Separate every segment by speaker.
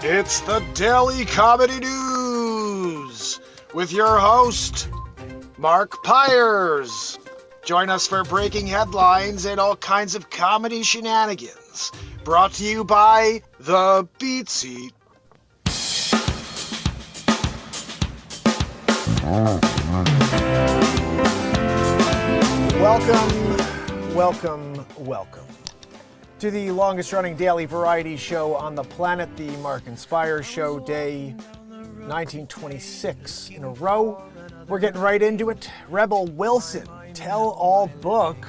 Speaker 1: It's the Daily Comedy News with your host, Mark Pires. Join us for breaking headlines and all kinds of comedy shenanigans. Brought to you by The Beat Seat.
Speaker 2: Welcome to the longest running daily variety show on the planet, the MarkinsPires show, day 1926 in a row. We're getting right into it. Rebel Wilson, tell-all book.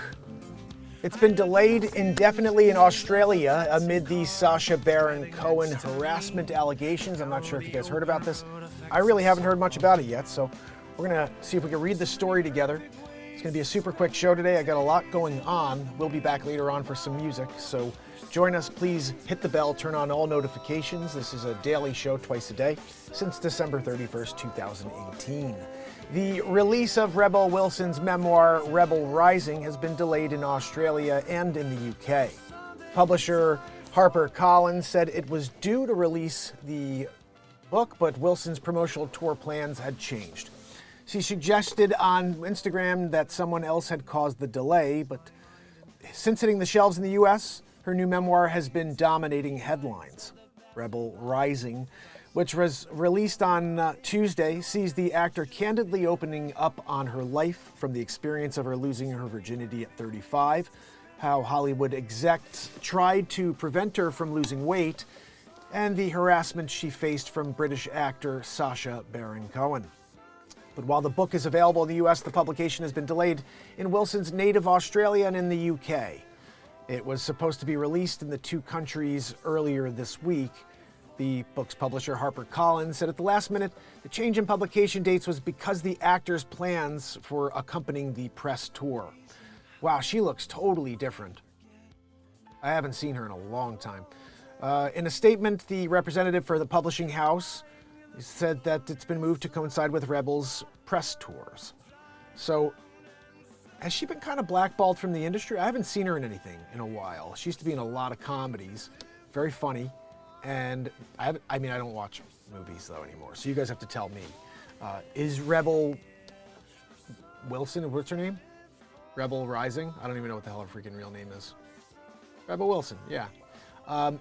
Speaker 2: It's been delayed indefinitely in Australia amid the Sacha Baron Cohen harassment allegations. I'm not sure if you guys heard about this. I really haven't heard much about it yet, so we're going to see if we can read the story together. It's going to be a super quick show today. I got a lot going on. We'll be back later on for some music, so join us. Please hit the bell, turn on all notifications. This is a daily show twice a day since December 31st, 2018. The release of Rebel Wilson's memoir, Rebel Rising, has been delayed in Australia and in the UK. Publisher HarperCollins said it was due to release the book, but Wilson's promotional tour plans had changed. She suggested on Instagram that someone else had caused the delay, but since hitting the shelves in the US, her new memoir has been dominating headlines. Rebel Rising, which was released on Tuesday, sees the actor candidly opening up on her life, from the experience of her losing her virginity at 35, how Hollywood execs tried to prevent her from losing weight, and the harassment she faced from British actor Sacha Baron Cohen. But while the book is available in the US, the publication has been delayed in Wilson's native Australia and in the UK. It was supposed to be released in the two countries earlier this week. The book's publisher, HarperCollins, said at the last minute the change in publication dates was because the actor's plans for accompanying the press tour. Wow, she looks totally different. I haven't seen her in a long time. In a statement, the representative for the publishing house said that it's been moved to coincide with Rebel's press tours. So, has she been kind of blackballed from the industry? I haven't seen her in anything in a while. She used to be in a lot of comedies, very funny, and I don't watch movies though anymore, so you guys have to tell me. Is Rebel Wilson, what's her name? Rebel Rising? I don't even know what the hell her freaking real name is. Rebel Wilson, yeah.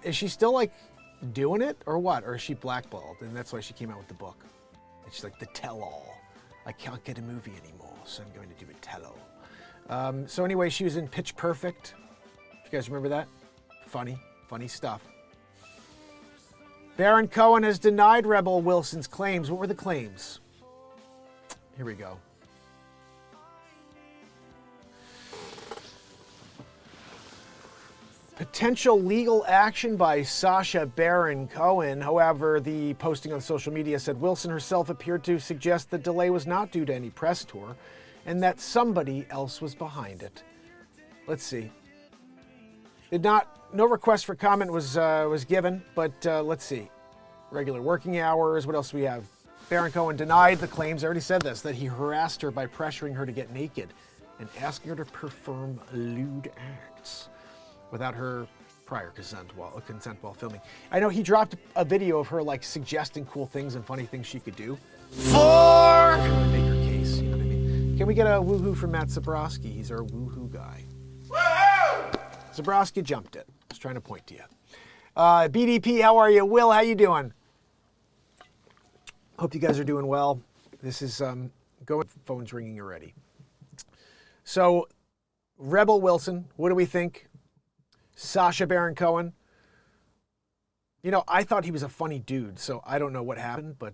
Speaker 2: Is she still like doing it or what? Or is she blackballed? And that's why she came out with the book. And she's like, the tell-all. I can't get a movie anymore, so I'm going to do a tell-all. So anyway, she was in Pitch Perfect. You guys remember that? Funny stuff. Baron Cohen has denied Rebel Wilson's claims. What were the claims? Here we go. Potential legal action by Sacha Baron Cohen. However, the posting on social media said Wilson herself appeared to suggest the delay was not due to any press tour and that somebody else was behind it. Let's see. No request for comment was given, but let's see. Regular working hours. What else do we have? Baron Cohen denied the claims. I already said this, that he harassed her by pressuring her to get naked and asking her to perform lewd acts without her prior consent while filming. I know he dropped a video of her like suggesting cool things and funny things she could do. Make her case, you know what I mean? Can we get a woohoo from Matt Zabrowski? He's our woohoo guy. Woohoo! Zabrowski jumped it. I was trying to point to you. BDP, how are you? Will, how you doing? Hope you guys are doing well. This is going. Phone's ringing already. So, Rebel Wilson, what do we think? Sacha Baron Cohen. You know, I thought he was a funny dude, so I don't know what happened, but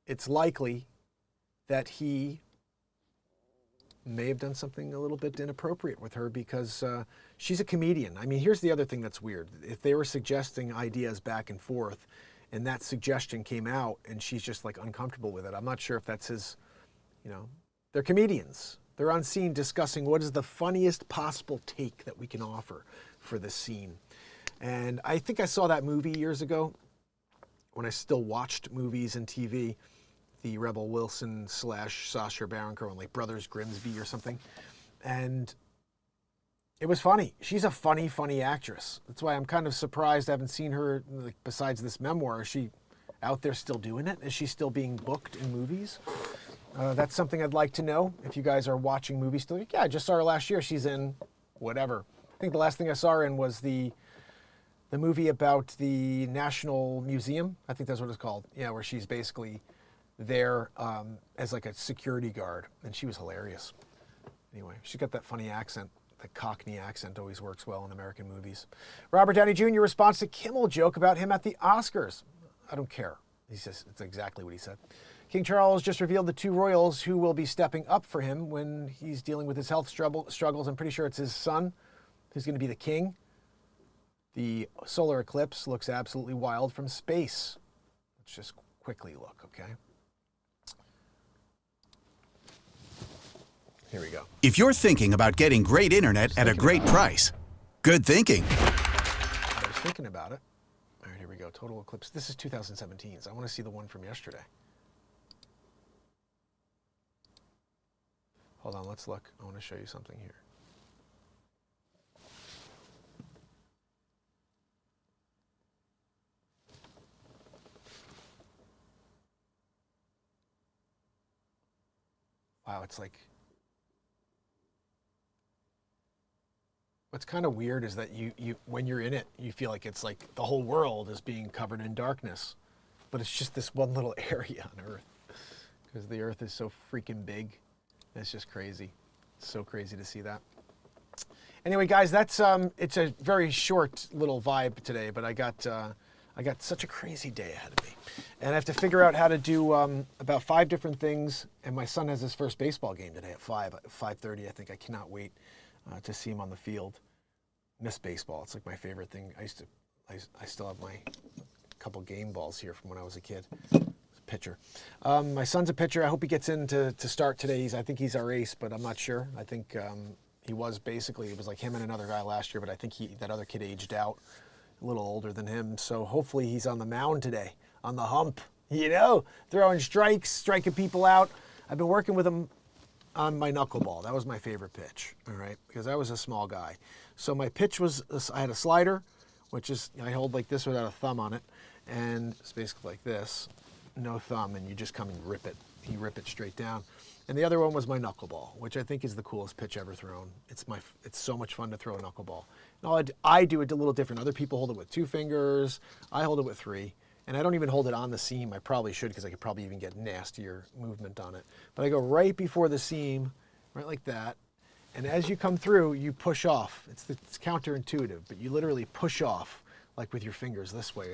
Speaker 2: it's likely that he may have done something a little bit inappropriate with her because she's a comedian. I mean, here's the other thing that's weird. If they were suggesting ideas back and forth and that suggestion came out and she's just like uncomfortable with it, I'm not sure if that's his, they're comedians. They're on scene discussing what is the funniest possible take that we can offer for this scene. And I think I saw that movie years ago when I still watched movies and TV, the Rebel Wilson / Sacha Baron Cohen, like Brothers Grimsby or something. And It was funny. She's a funny actress. That's why I'm kind of surprised I haven't seen her, like, besides this memoir. Is she out there still doing it? Is she still being booked in movies? That's something I'd like to know. If you guys are watching movies still, yeah, I just saw her last year. She's in whatever. I think the last thing I saw her in was the movie about the National Museum. I think that's what it's called. Yeah, where she's basically there as like a security guard, and she was hilarious. Anyway, she got that funny accent. The Cockney accent always works well in American movies. Robert Downey Jr. responds to Kimmel joke about him at the Oscars. I don't care. He says it's exactly what he said. King Charles just revealed the 2 royals who will be stepping up for him when he's dealing with his health struggles. I'm pretty sure it's his son who's going to be the king. The solar eclipse looks absolutely wild from space. Let's just quickly look, okay? Here we go.
Speaker 3: If you're thinking about getting great internet at a great price, good thinking.
Speaker 2: I was thinking about it. All right, here we go. Total eclipse. This is 2017, so I want to see the one from yesterday. Hold on, let's look. I want to show you something here. Wow, it's like... What's kind of weird is that you when you're in it, you feel like it's like the whole world is being covered in darkness. But it's just this one little area on Earth. Because the Earth is so freaking big. It's just crazy. It's so crazy to see that. Anyway, guys, that's it's a very short little vibe today, but I got such a crazy day ahead of me. And I have to figure out how to do about 5 different things. And my son has his first baseball game today at 5:30, I think. I cannot wait to see him on the field. Miss baseball. It's like my favorite thing. I still have my couple game balls here from when I was a kid. Pitcher. My son's a pitcher. I hope he gets in to start today. I think he's our ace, but I'm not sure. I think he was basically, it was like him and another guy last year, but I think that other kid aged out, a little older than him. So hopefully he's on the mound today, on the hump, throwing strikes, striking people out. I've been working with him on my knuckleball. That was my favorite pitch, all right, because I was a small guy. So my pitch was, I had a slider, which is, I hold like this without a thumb on it, and it's basically like this, no thumb, and you just come and rip it. You rip it straight down. And the other one was my knuckleball, which I think is the coolest pitch ever thrown. It's so much fun to throw a knuckleball. And all I do it a little different. Other people hold it with 2 fingers. I hold it with 3. And I don't even hold it on the seam. I probably should, because I could probably even get nastier movement on it. But I go right before the seam, right like that. And as you come through, you push off. It's counterintuitive, but you literally push off, like with your fingers this way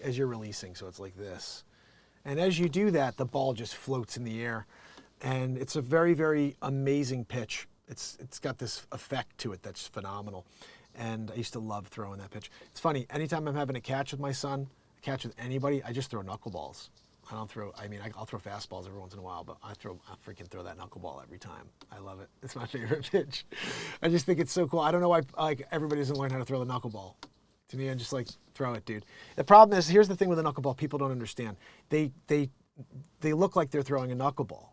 Speaker 2: as you're releasing. So it's like this. And as you do that, the ball just floats in the air. And it's a very, very amazing pitch. It's got this effect to it that's phenomenal. And I used to love throwing that pitch. It's funny, anytime I'm having a catch with my son, a catch with anybody, I just throw knuckleballs. I'll throw fastballs every once in a while, but I freaking throw that knuckleball every time. I love it. It's my favorite pitch. I just think it's so cool. I don't know why everybody doesn't learn how to throw the knuckleball. To me, I'm just like, throw it, dude. The problem is, here's the thing with a knuckleball people don't understand. They look like they're throwing a knuckleball.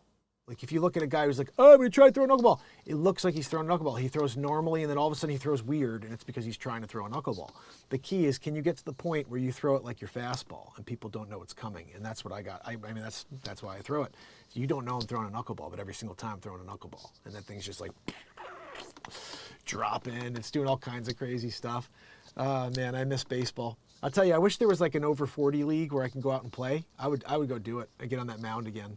Speaker 2: Like if you look at a guy who's like, oh, I'm going to try to throw a knuckleball. It looks like he's throwing a knuckleball. He throws normally, and then all of a sudden he throws weird, and it's because he's trying to throw a knuckleball. The key is, can you get to the point where you throw it like your fastball, and people don't know it's coming? And that's what I got. I mean, that's why I throw it. So you don't know I'm throwing a knuckleball, but every single time I'm throwing a knuckleball. And that thing's just like dropping. It's doing all kinds of crazy stuff. Man, I miss baseball. I'll tell you, I wish there was like an over 40 league where I can go out and play. I would go do it. I'd get on that mound again.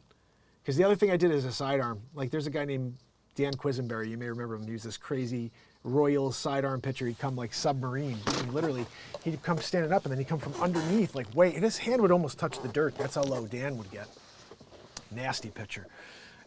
Speaker 2: Because the other thing I did is a sidearm. Like there's a guy named Dan Quisenberry. You may remember him. He was this crazy Royals sidearm pitcher. He'd come like submarine. And literally, he'd come standing up and then he'd come from underneath, like way, and his hand would almost touch the dirt. That's how low Dan would get. Nasty pitcher.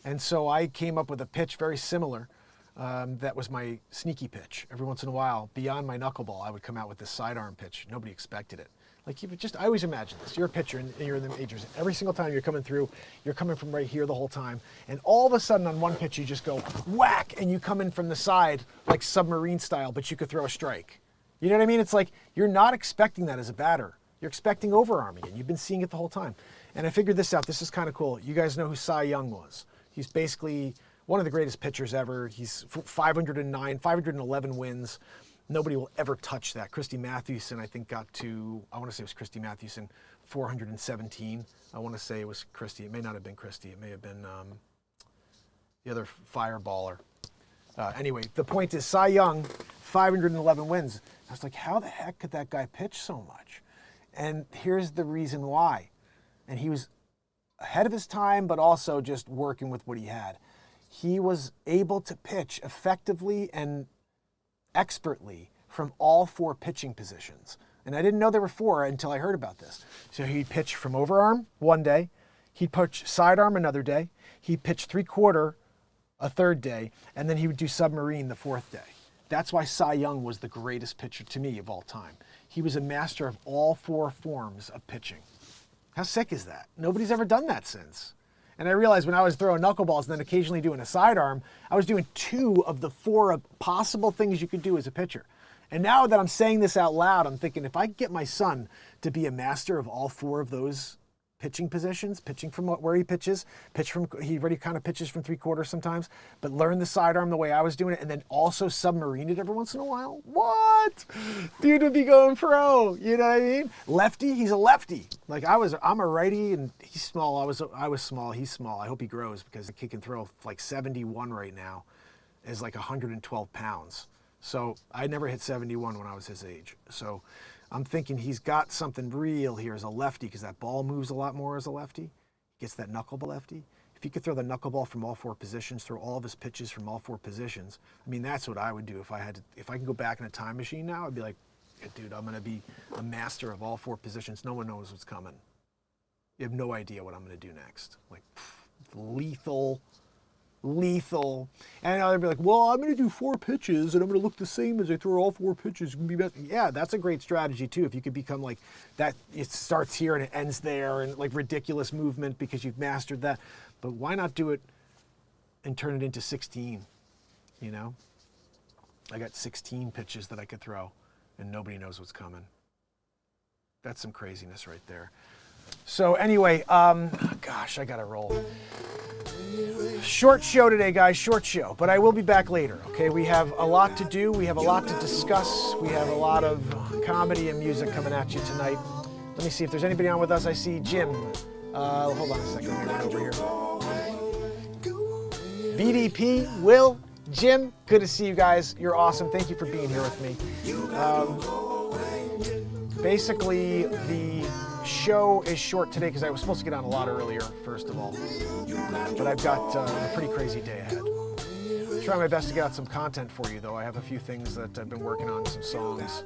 Speaker 2: And so I came up with a pitch very similar. That was my sneaky pitch. Every once in a while, beyond my knuckleball, I would come out with this sidearm pitch. Nobody expected it. Like I always imagine this. You're a pitcher and you're in the majors. Every single time you're coming through, you're coming from right here the whole time. And all of a sudden on one pitch, you just go whack and you come in from the side like submarine style, but you could throw a strike. You know what I mean? It's like you're not expecting that as a batter. You're expecting overarming it. You've been seeing it the whole time. And I figured this out. This is kind of cool. You guys know who Cy Young was. He's basically one of the greatest pitchers ever. He's 511 wins. Nobody will ever touch that. Christy Mathewson, I think, got to, I want to say it was Christy Mathewson, 417. I want to say it was Christy. It may not have been Christy. It may have been the other fireballer. Anyway, the point is Cy Young, 511 wins. I was like, how the heck could that guy pitch so much? And here's the reason why. And he was ahead of his time, but also just working with what he had. He was able to pitch effectively and expertly from all 4 pitching positions. And I didn't know there were 4 until I heard about this. So he'd pitch from overarm one day, he'd pitch sidearm another day, he'd pitch 3/4 a third day, and then he would do submarine the 4th day. That's why Cy Young was the greatest pitcher to me of all time. He was a master of all 4 forms of pitching. How sick is that? Nobody's ever done that since. And I realized when I was throwing knuckleballs and then occasionally doing a sidearm, I was doing 2 of the 4 possible things you could do as a pitcher. And now that I'm saying this out loud, I'm thinking if I get my son to be a master of all 4 of those pitching positions, pitching from where he pitches, he already kind of pitches from 3/4 sometimes, but learn the sidearm the way I was doing it, and then also submarine it every once in a while. What? Dude would be going pro. You know what I mean? Lefty, he's a lefty. Like I'm a righty, and he's small. I was small. He's small. I hope he grows because the kid can throw like 71 right now, is like 112 pounds. So I never hit 71 when I was his age. So I'm thinking he's got something real here as a lefty because that ball moves a lot more as a lefty. He gets that knuckleball lefty. If he could throw the knuckleball from all 4 positions, throw all of his pitches from all 4 positions, I mean, that's what I would do if I can go back in a time machine now. I'd be like, yeah, dude, I'm going to be a master of all 4 positions. No one knows what's coming. You have no idea what I'm going to do next. Like, lethal. And they'll be like, well, I'm going to do 4 pitches and I'm going to look the same as I throw all 4 pitches. It's going to be best. Yeah, that's a great strategy too. If you could become like that, it starts here and it ends there and like ridiculous movement because you've mastered that. But why not do it and turn it into 16, you know? I got 16 pitches that I could throw and nobody knows what's coming. That's some craziness right there. So anyway, gosh, I got to roll. Short show today, guys, short show, but I will be back later, okay? We have a lot to do. We have a lot to discuss. We have a lot of comedy and music coming at you tonight. Let me see if there's anybody on with us. I see Jim. Hold on a second. Let me run over here. BDP, Will, Jim, good to see you guys. You're awesome. Thank you for being here with me. Basically, the show is short today because I was supposed to get on a lot earlier, first of all. But I've got a pretty crazy day ahead. Trying my best to get out some content for you, though. I have a few things that I've been working on, some songs,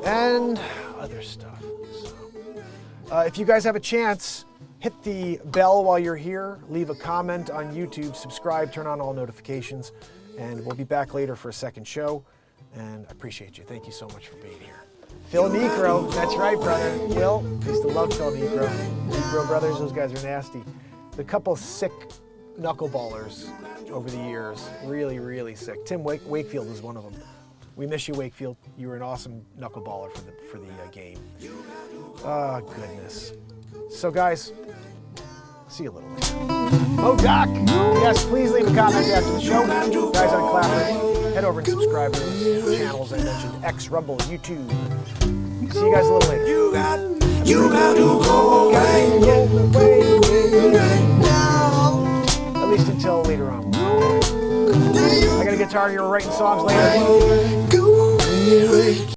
Speaker 2: and other stuff. So, if you guys have a chance, hit the bell while you're here, leave a comment on YouTube, subscribe, turn on all notifications, and we'll be back later for a second show. And I appreciate you. Thank you so much for being here. Phil Necro, that's right, brother. Will, used to love Phil Necro. Necro brothers, those guys are nasty. The couple sick knuckleballers over the years, really, really sick. Tim Wakefield was one of them. We miss you, Wakefield. You were an awesome knuckleballer for the game. Oh, goodness. So, guys, see you a little later. Oh, Doc! Yes, please leave a comment after the show. Guys on Clapper, head over and subscribe to those channels I mentioned. X, Rumble, YouTube. See you guys a little later. You got to go at least until later on. I got a guitar here writing songs later.